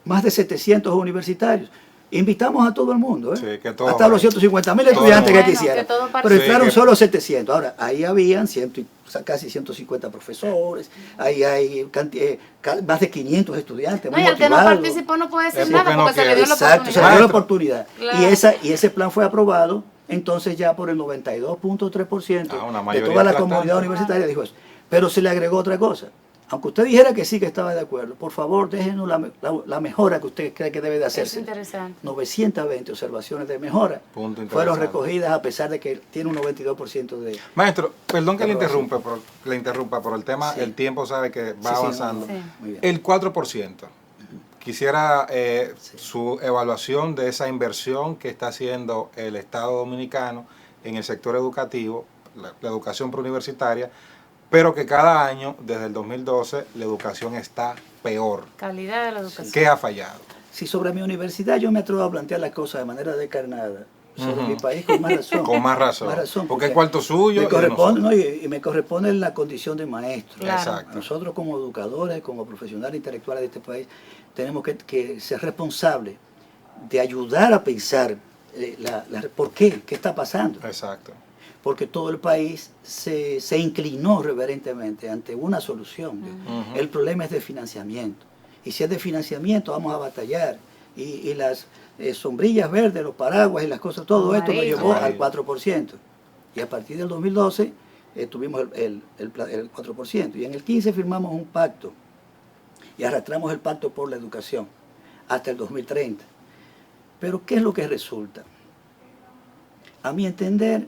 más de 700 universitarios. Invitamos a todo el mundo, hasta los 150.000 estudiantes que quisieran, pero entraron solo 700. Ahora, ahí habían casi 150 profesores, ahí hay más de 500 estudiantes. No, y el que no participó no puede decir nada porque se le dio la oportunidad. Exacto, se le dio la oportunidad. Claro. Y ese plan fue aprobado, entonces ya por el 92.3% de toda la comunidad universitaria dijo eso. Pero se le agregó otra cosa. Aunque usted dijera que sí que estaba de acuerdo, por favor, déjenos la mejora que usted cree que debe de hacerse. Es interesante. 920 observaciones de mejora fueron recogidas a pesar de que tiene un 92% de... Maestro, perdón que le interrumpa por el tema, el tiempo sabe que va avanzando. Muy bien. El 4%. Quisiera su evaluación de esa inversión que está haciendo el Estado Dominicano en el sector educativo, la educación preuniversitaria, pero que cada año, desde el 2012, la educación está peor. Calidad de la educación. ¿Qué ha fallado? Si sobre mi universidad yo me atrevo a plantear las cosas de manera descarnada, sobre mi país con más razón. Con más razón. Porque es cuarto suyo. Me corresponde, y me corresponde la condición de maestro. Claro. Exacto. Nosotros como educadores, como profesionales intelectuales de este país, tenemos que ser responsables de ayudar a pensar por qué está pasando. Exacto. Porque todo el país se inclinó reverentemente ante una solución. El problema es de financiamiento. Y si es de financiamiento, vamos a batallar. Y las sombrillas verdes, los paraguas y las cosas, todo esto nos llevó al 4%. Y a partir del 2012 tuvimos el 4%. Y en el 15 firmamos un pacto. Y arrastramos el pacto por la educación hasta el 2030. Pero ¿qué es lo que resulta? A mi entender,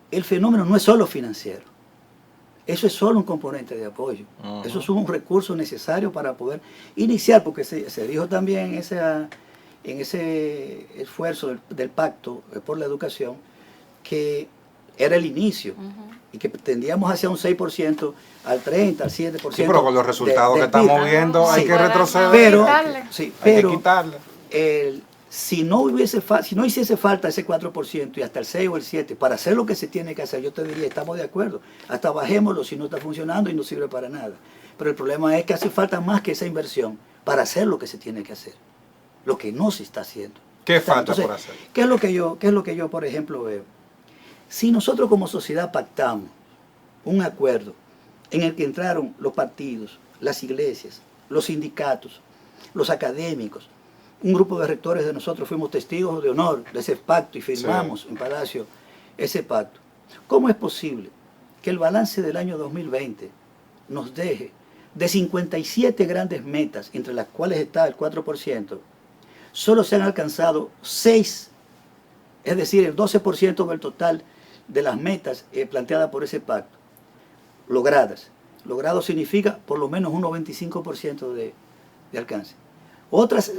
el fenómeno no es solo financiero, eso es solo un componente de apoyo, eso es un recurso necesario para poder iniciar, porque se dijo también en ese esfuerzo del pacto por la educación que era el inicio y que tendíamos hacia un 6%, al 30%, al 7%. Sí, pero con los resultados que estamos viendo hay que retroceder. Pero quitarle. Si no hiciese falta ese 4% y hasta el 6 o el 7 para hacer lo que se tiene que hacer, yo te diría, estamos de acuerdo, hasta bajémoslo si no está funcionando y no sirve para nada. Pero el problema es que hace falta más que esa inversión para hacer lo que se tiene que hacer, lo que no se está haciendo. ¿Qué falta por hacer? ¿Qué es lo que yo, por ejemplo, veo? Si nosotros como sociedad pactamos un acuerdo en el que entraron los partidos, las iglesias, los sindicatos, los académicos, un grupo de rectores de nosotros fuimos testigos de honor de ese pacto y firmamos en Palacio ese pacto. ¿Cómo es posible que el balance del año 2020 nos deje de 57 grandes metas, entre las cuales está el 4%, solo se han alcanzado 6, es decir, el 12% del total de las metas planteadas por ese pacto, logradas? Logrado significa por lo menos un 95% de alcance. Otras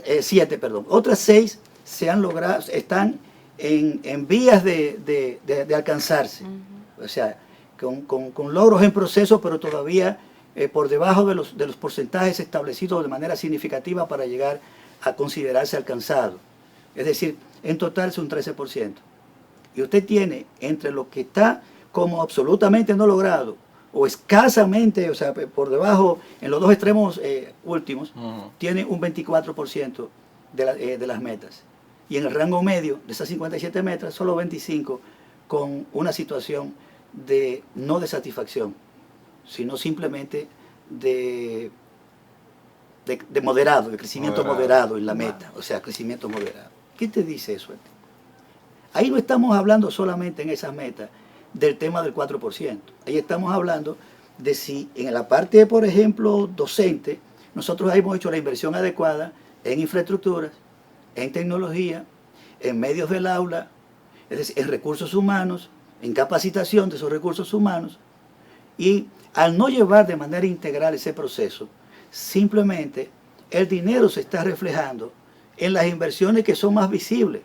6 se han logrado, están en vías de alcanzarse. O sea, con logros en proceso, pero todavía por debajo de los porcentajes establecidos de manera significativa para llegar a considerarse alcanzado. Es decir, en total es un 13%. Y usted tiene entre lo que está como absolutamente no logrado, o escasamente, o sea, por debajo, en los dos extremos últimos, tiene un 24% de las metas. Y en el rango medio de esas 57 metas, solo 25 con una situación de no de satisfacción, sino simplemente de moderado, de crecimiento moderado en la meta, o sea, crecimiento moderado. ¿Qué te dice eso a ti? Ahí no estamos hablando solamente en esas metas del tema del 4%. Ahí estamos hablando de si en la parte, por ejemplo, docente, nosotros hemos hecho la inversión adecuada en infraestructuras, en tecnología, en medios del aula, es decir, en recursos humanos, en capacitación de esos recursos humanos. Y al no llevar de manera integral ese proceso, simplemente el dinero se está reflejando en las inversiones que son más visibles.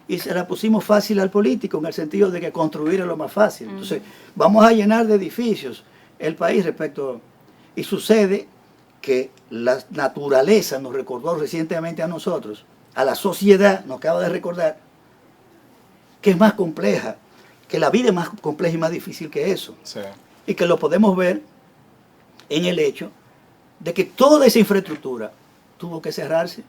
Y se la pusimos fácil al político en el sentido de que construir es lo más fácil. Entonces, vamos a llenar de edificios el país respecto... Y sucede que la naturaleza nos recordó recientemente a nosotros, a la sociedad, nos acaba de recordar, que es más compleja, que la vida es más compleja y más difícil que eso. Sí. Y que lo podemos ver en el hecho de que toda esa infraestructura tuvo que cerrarse.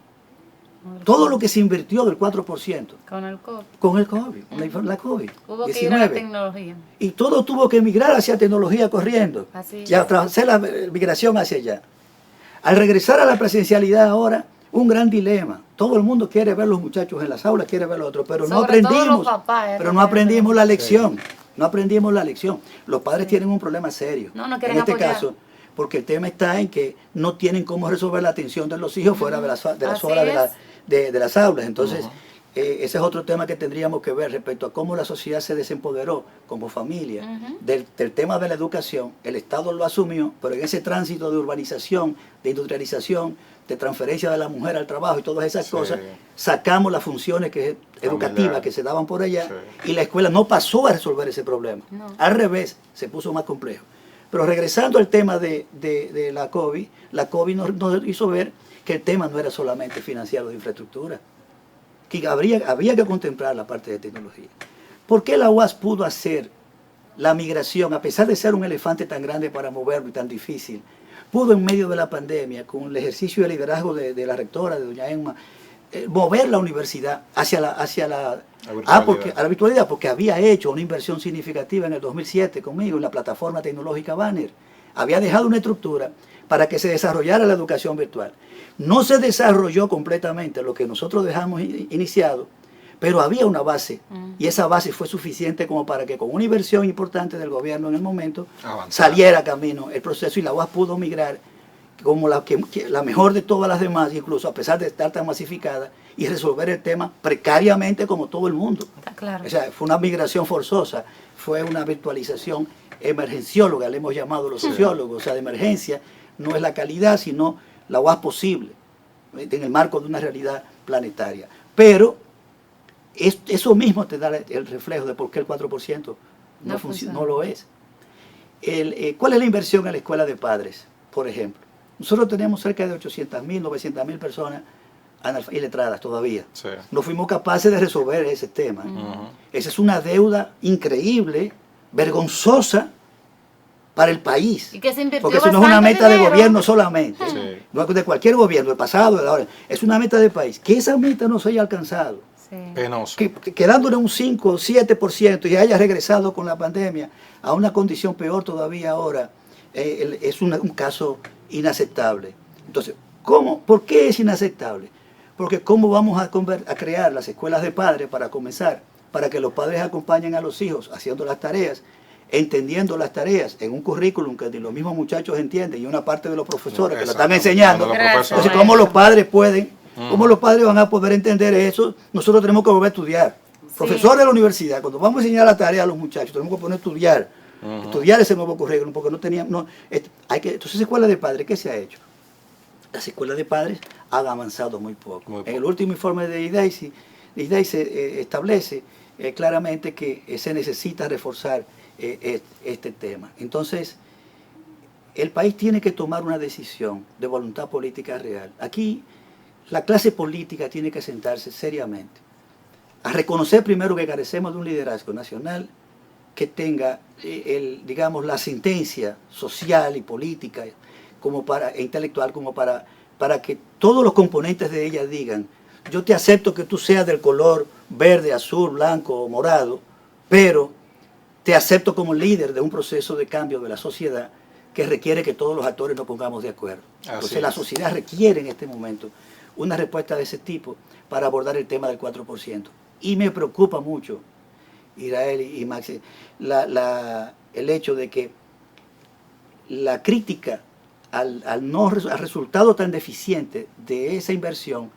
Todo lo que se invirtió del 4%. Con el COVID. Con el COVID, la COVID. Hubo que ir a la tecnología. Y todo tuvo que migrar hacia tecnología corriendo. Así y hacer la migración hacia allá. Al regresar a la presencialidad ahora, un gran dilema. Todo el mundo quiere ver los muchachos en las aulas, quiere ver lo otro, pero no aprendimos. Pero no aprendimos la lección. Sí. No aprendimos la lección. Los padres tienen un problema serio. No quieren en este apoyar. Caso, porque el tema está en que no tienen cómo resolver la atención de los hijos fuera de las horas de las aulas. Entonces, ese es otro tema que tendríamos que ver respecto a cómo la sociedad se desempoderó como familia. Del tema de la educación, el Estado lo asumió, pero en ese tránsito de urbanización, de industrialización, de transferencia de la mujer al trabajo y todas esas cosas, sacamos las funciones educativas que se daban por allá y la escuela no pasó a resolver ese problema. Al revés, se puso más complejo. Pero regresando al tema de la COVID nos hizo ver que el tema no era solamente financiado de infraestructura, que había que contemplar la parte de tecnología. ¿Por qué la UAS pudo hacer la migración, a pesar de ser un elefante tan grande para moverlo y tan difícil? Pudo en medio de la pandemia, con el ejercicio de liderazgo de la rectora, de doña Emma, mover la universidad hacia la virtualidad, porque había hecho una inversión significativa en el 2007 conmigo en la plataforma tecnológica Banner. Había dejado una estructura para que se desarrollara la educación virtual. No se desarrolló completamente lo que nosotros dejamos iniciado, pero había una base, y esa base fue suficiente como para que con una inversión importante del gobierno en el momento saliera camino el proceso, y la UAS pudo migrar como la mejor de todas las demás, incluso a pesar de estar tan masificada, y resolver el tema precariamente como todo el mundo. Claro. O sea, fue una migración forzosa, fue una virtualización emergencióloga, le hemos llamado los sociólogos, o sea, de emergencia, no es la calidad, sino la UAS posible, en el marco de una realidad planetaria. Pero eso mismo te da el reflejo de por qué el 4% no lo es. ¿Cuál es la inversión en la escuela de padres, por ejemplo? Nosotros tenemos cerca de 800.000, 900.000 personas iletradas todavía. Sí. No fuimos capaces de resolver ese tema. Esa es una deuda increíble, vergonzosa, para el país. Y que se invirtió porque eso no es una meta dinero de gobierno solamente, sí. no es de cualquier gobierno, del pasado, de ahora, es una meta de país. Que esa meta no se haya alcanzado, penoso. que quedándole un 5 o 7% y haya regresado con la pandemia a una condición peor todavía ahora, es un caso inaceptable. Entonces, ¿por qué es inaceptable? Porque ¿cómo vamos a crear las escuelas de padres para comenzar? Para que los padres acompañen a los hijos haciendo las tareas, entendiendo las tareas en un currículum que ni los mismos muchachos entienden y una parte de los profesores que lo están enseñando. Entonces, ¿cómo los padres pueden, cómo los padres van a poder entender eso? Nosotros tenemos que volver a estudiar. Profesores de la universidad, cuando vamos a enseñar la tarea a los muchachos, tenemos que poner a estudiar ese nuevo currículum, porque no teníamos, entonces, escuelas de padres, ¿qué se ha hecho? Las escuelas de padres han avanzado muy poco. En el último informe de IDEI se establece claramente que se necesita reforzar este tema. Entonces, el país tiene que tomar una decisión de voluntad política real. Aquí, la clase política tiene que sentarse seriamente a reconocer primero que carecemos de un liderazgo nacional que tenga, digamos, la sentencia social y política e intelectual como para que todos los componentes de ella digan: yo te acepto que tú seas del color verde, azul, blanco o morado, pero te acepto como líder de un proceso de cambio de la sociedad que requiere que todos los actores nos pongamos de acuerdo. Entonces la sociedad requiere en este momento una respuesta de ese tipo para abordar el tema del 4%. Y me preocupa mucho, Irael y Maxi, el hecho de que la crítica al resultado tan deficiente de esa inversión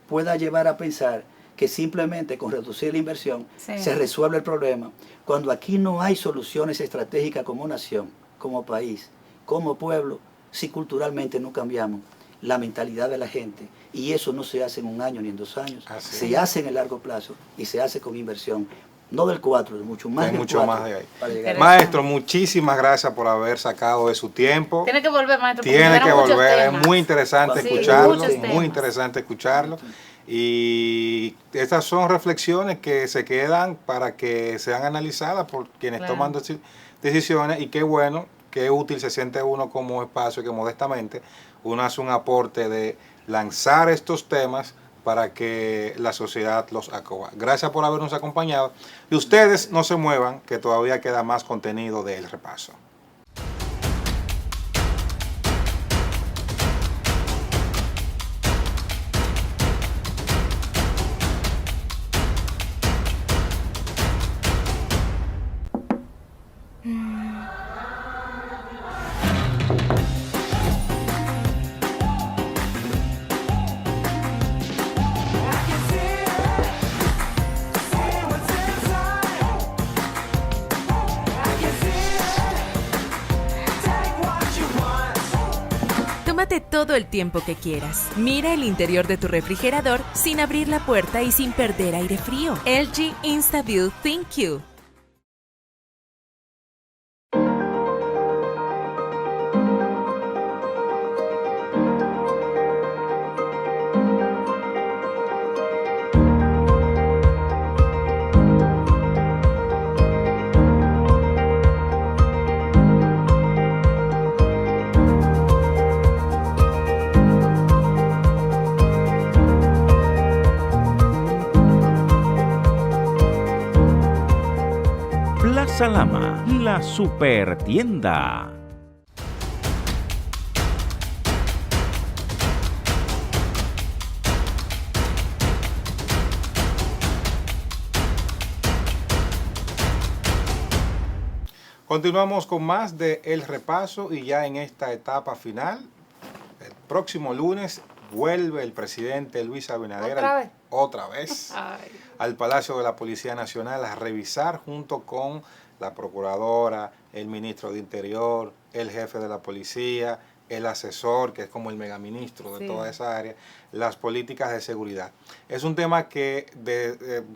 pueda llevar a pensar que simplemente con reducir la inversión se resuelve el problema, cuando aquí no hay soluciones estratégicas como nación, como país, como pueblo, si culturalmente no cambiamos la mentalidad de la gente. Y eso no se hace en un año ni en 2 años, se hace en el largo plazo y se hace con inversión. No del 4, de mucho más, de ahí. Maestro, muchísimas gracias por haber sacado de su tiempo. Tiene que volver, maestro. Tiene que volver, es muy interesante escucharlo, muy interesante escucharlo. Y estas son reflexiones que se quedan para que sean analizadas por quienes toman decisiones, y qué bueno, qué útil se siente uno como espacio que modestamente uno hace un aporte de lanzar estos temas para que la sociedad los acoja. Gracias por habernos acompañado y ustedes no se muevan, que todavía queda más contenido de El Repaso. Tómate todo el tiempo que quieras. Mira el interior de tu refrigerador sin abrir la puerta y sin perder aire frío. LG InstaView ThinQ. Plaza Lama, la super tienda. Continuamos con más de El Repaso y ya en esta etapa final, el próximo lunes vuelve el presidente Luis Abinader otra vez al Palacio de la Policía Nacional a revisar junto con la procuradora, el ministro de Interior, el jefe de la policía, el asesor, que es como el megaministro de toda esa área, las políticas de seguridad. Es un tema que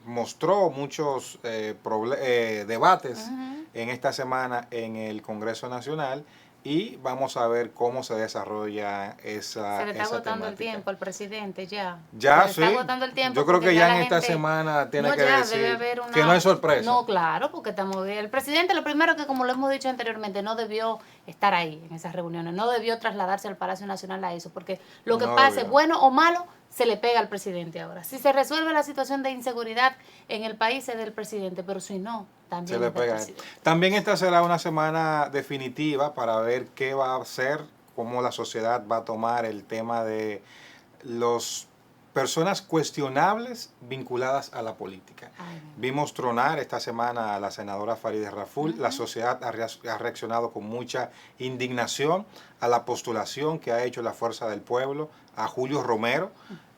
mostró muchos debates en esta semana en el Congreso Nacional, y vamos a ver cómo se desarrolla esa Se le está agotando temática. el tiempo al presidente ya. Ya, se sí. Le está agotando el tiempo. Yo creo que ya en esta gente, semana tiene no, que ya, decir debe haber una, que no hay sorpresa. No, claro, porque estamos bien. El presidente, lo primero que, como lo hemos dicho anteriormente, no debió estar ahí en esas reuniones, no debió trasladarse al Palacio Nacional a eso, porque lo que No pase, debió. bueno o malo, se le pega al presidente ahora. Si se resuelve la situación de inseguridad en el país es del presidente, pero si no, también Se le es del pega. presidente. También esta será una semana definitiva para ver qué va a hacer, cómo la sociedad va a tomar el tema de las personas cuestionables vinculadas a la política. Ay, Vimos tronar esta semana a la senadora Farideh Raful. La sociedad ha reaccionado con mucha indignación a la postulación que ha hecho la Fuerza del Pueblo a Julio Romero.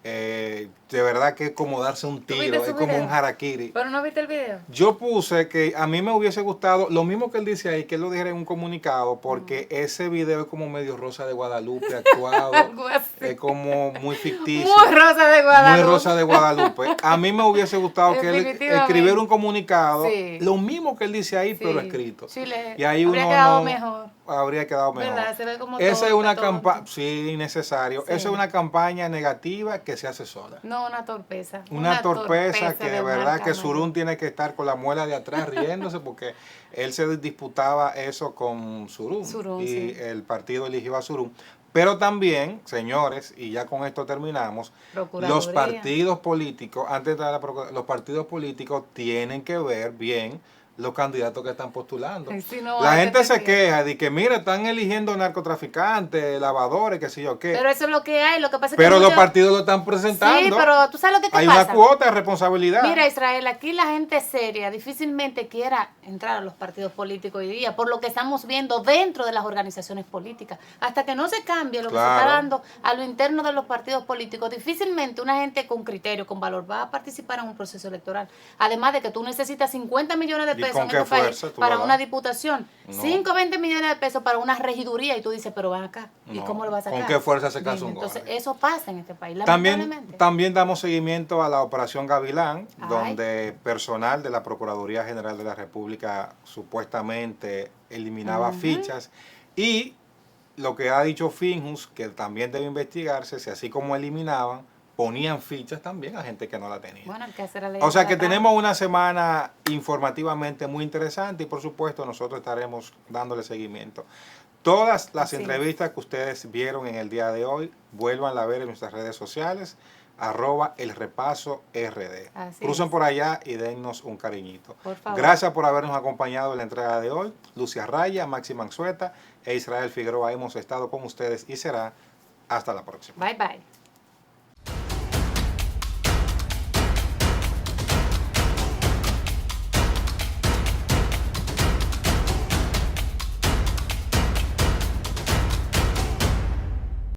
De verdad que es como darse un tiro, es como un harakiri. ¿Pero no viste el video? Yo puse que a mí me hubiese gustado, lo mismo que él dice ahí, que él lo dijera en un comunicado, porque ese video es como medio Rosa de Guadalupe actuado, Algo así. es como muy ficticio. Muy Rosa de Guadalupe. Muy Rosa de Guadalupe. A mí me hubiese gustado que él Definitivamente. escribiera un comunicado, Sí. lo mismo que él dice ahí, Sí. pero escrito. Sí, Y ahí habría uno quedado no- mejor. Habría quedado mejor. ¿Verdad? Se ve como Esa es tonta, una tonta. campaña, sí, innecesario. Sí. Esa es una campaña negativa que se hace sola. No, una torpeza. Una torpeza que de verdad marca que mayor. Surún tiene que estar con la muela de atrás riéndose porque él se disputaba eso con Surún Surún, y sí. el partido eligió a Surún. Pero también, señores, y ya con esto terminamos, Procuraduría. los partidos políticos, antes de la los partidos políticos tienen que ver bien los candidatos que están postulando. Sí, no, La hay gente que se tener- queja de que, mira, están eligiendo narcotraficantes, lavadores, qué sé yo qué. Pero eso es lo que hay. Lo que pasa es que Pero los muchos- partidos lo están presentando. Sí, pero tú sabes lo que te Hay pasa. una cuota de responsabilidad. Mira, Israel, aquí la gente seria difícilmente quiera entrar a los partidos políticos hoy día, por lo que estamos viendo dentro de las organizaciones políticas. Hasta que no se cambie lo que se Claro. está dando a lo interno de los partidos políticos, difícilmente una gente con criterio, con valor, va a participar en un proceso electoral. Además de que tú necesitas 50 millones de ¿Y pesos con en qué este país fuerza tú para lo una das? diputación, No. 5 o 20 millones de pesos para una regiduría, y tú dices, pero van acá, ¿y No. cómo lo vas a sacar? ¿Con qué fuerza se casa Dime, un entonces, gordo? eso pasa en este país, lamentablemente. También damos seguimiento a la Operación Gavilán, Ay. donde personal de la Procuraduría General de la República supuestamente eliminaba fichas, y lo que ha dicho Finjus, que también debe investigarse, si así como eliminaban, ponían fichas también a gente que no la tenía. Bueno, hay que hacer la ley O sea para que acá. tenemos una semana informativamente muy interesante y por supuesto nosotros estaremos dándole seguimiento. Todas las Así es. entrevistas que ustedes vieron en el día de hoy, vuelvan a ver en nuestras redes sociales, @elrepaso_rd. Así Crucen es. por allá y dennos un cariñito. Por favor. Gracias por habernos acompañado en la entrega de hoy. Lucia Raya, Maxi Manzueta e Israel Figueroa hemos estado con ustedes y será hasta la próxima. Bye, bye.